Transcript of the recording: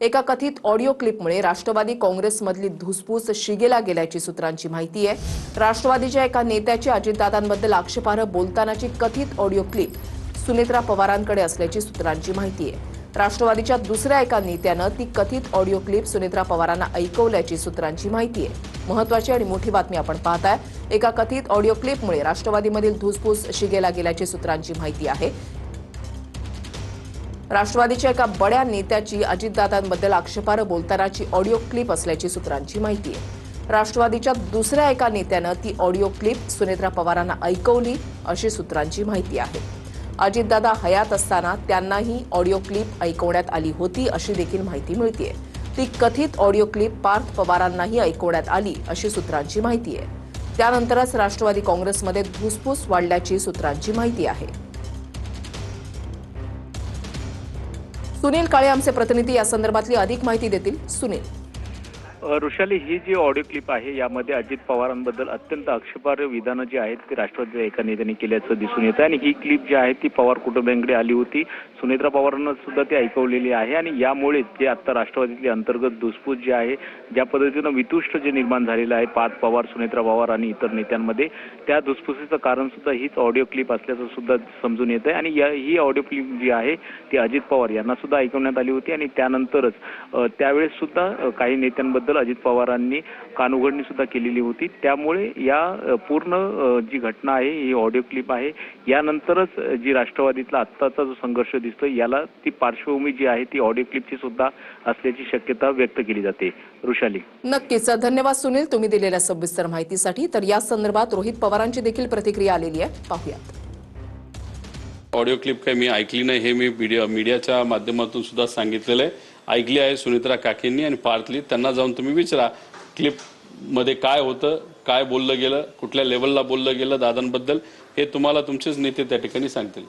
एका कथित ऑडिओ क्लिपमुळे राष्ट्रवादी काँग्रेसमधली धुसफूस शिगेला गेल्याची सूत्रांची माहिती आहे। राष्ट्रवादीच्या एका नेत्याची अजितदादांबद्दल आक्षेपार्ह बोलतानाची कथित ऑडिओ क्लिप सुनेत्रा पवारांकडे असल्याची सूत्रांची माहिती आहे। राष्ट्रवादीच्या दुसऱ्या एका नेत्यानं ती कथित ऑडिओ क्लिप सुनेत्रा पवारांना ऐकवल्याची सूत्रांची माहिती आहे। महत्त्वाची आणि मोठी बातमी आपण पाहताय। एका कथित ऑडिओ क्लिपमुळे राष्ट्रवादीमधील धुसफूस शिगेला गेल्याची सूत्रांची माहिती आहे। राष्ट्रवादीच्या एका बड्या नेत्याची अजितदादांबद्दल आक्षेपार्ह बोलतानाची ऑडिओ क्लिप असल्याची सूत्रांची माहिती आहे। राष्ट्रवादीच्या दुसऱ्या एका नेत्यानं ती ऑडिओ क्लिप सुनेत्रा पवारांना ऐकवली अशी सूत्रांची माहिती आहे। अजितदादा हयात असताना त्यांनाही ऑडिओ क्लिप ऐकवण्यात आली होती अशी देखील माहिती मिळतेय। ती कथित ऑडिओ क्लिप पार्थ पवारांनाही ऐकवण्यात आली अशी सूत्रांची माहिती आहे। त्यानंतरच राष्ट्रवादी काँग्रेसमध्ये धुसफूस वाढल्याची सूत्रांची माहिती आहे। सुनील काळे आमचे प्रतिनिधी या संदर्भातली अधिक माहिती देतील। सुनील, ऋषाली, ही जी ऑडिओ क्लिप आहे यामध्ये अजित पवारांबद्दल अत्यंत आक्षेपार्ह विधानं जी आहेत ती राष्ट्रवादीच्या एका नेत्याने केल्याचं दिसून येतं आणि ही क्लिप जी आहे ती पवार कुटुंबियांकडे आली होती। सुनेत्रा पवारांना सुद्धा ती ऐकवलेली आहे आणि यामुळे जे आता राष्ट्रवादीतली अंतर्गत धुसफूस जी आहे, ज्या पद्धतीनं वितुष्ट जे निर्माण झालेलं आहे पार्थ पवार, सुनेत्रा पवार आणि इतर नेत्यांमध्ये, त्या धुसफुसीचं कारण सुद्धा हीच ऑडिओ क्लिप असल्याचं सुद्धा समजून येत आहे। आणि ही ऑडिओ क्लिप जी आहे ती अजित पवार यांना सुद्धा ऐकवण्यात आली होती आणि त्यानंतरच त्यावेळेस सुद्धा काही नेत्यांबद्दल अजित पवारांनी कानउघडणी सुद्धा केलेली होती। त्यामुळे या पूर्ण जी घटना आहे ही ऑडिओ क्लिप आहे, यानंतरच जी राष्ट्रवादीतला आत्ताचा जो संघर्ष दिसतोय याला ती पार्श्वभूमी जी आहे ती ऑडिओ क्लिपची सुद्धा असल्याची शक्यता व्यक्त केली जाते। ऋषाली, नक्कीच धन्यवाद सुनील, तुम्ही दिलेल्या सविस्तर माहितीसाठी। तर या संदर्भात रोहित पवारांची देखील प्रतिक्रिया आलेली आहे, पाहूयात। ऑडिओ क्लिप काही मी ऐकली नाही, हे मी मीडियाच्या माध्यमातून सुद्धा सांगितलेलं आहे। ऐकली आहे सुनेत्रा काकींनी आणि पार्थली, त्यांना जाऊन तुम्ही विचारा क्लिप मध्ये काय होतं, काय बोललं गेलं, कुठल्या लेवलला बोललं गेलं दादांबद्दल, हे तुम्हाला तुमचेच नेते त्या ठिकाणी सांगतील।